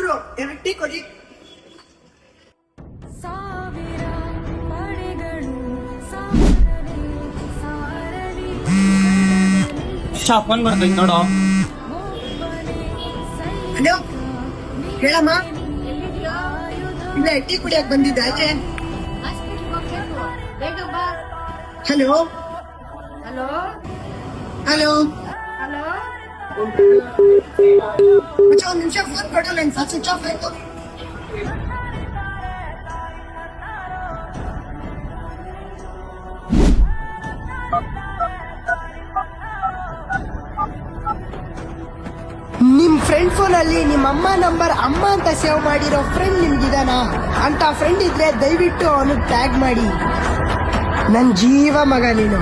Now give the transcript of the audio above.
ಗುರು 2 tea ಕೊಡಿ. Phone ಬರ್ತೈತಿ ನೋಡು. ಹಲೋ ಹೇಳಮ್ಮ. ಇಲ್ಲ ಟೀ ಕುಡಿಯಕ್ ಬಂದಿದ್ದೆ ಆಚೆ. ಹಲೋ ಹಲೋ ಹಲೋ ಹಲೋ ಮುಚ್ಚ, 1 ನಿಮಿಷ ಫೋನ್ ಕೊಡಲ್ಲ, ಸ್ವಿಚ್ ಆಫ್ ಆಯ್ತು. ನಿಮ್ ಫ್ರೆಂಡ್ ಫೋನಲ್ಲಿ ನಿಮ್ಮ ಅಮ್ಮ ನಂಬರ್ ಅಮ್ಮ ಅಂತ ಸೇವ್ ಮಾಡಿರೋ ಫ್ರೆಂಡ್ ನಿಮ್ಗಿದಾನ ಅಂತ ಫ್ರೆಂಡ್ ಇದ್ರೆ ದಯವಿಟ್ಟು ಅವನಿಗೆ ಟ್ಯಾಗ್ ಮಾಡಿ. ನನ್ ಜೀವ ಮಗ ನೀನು.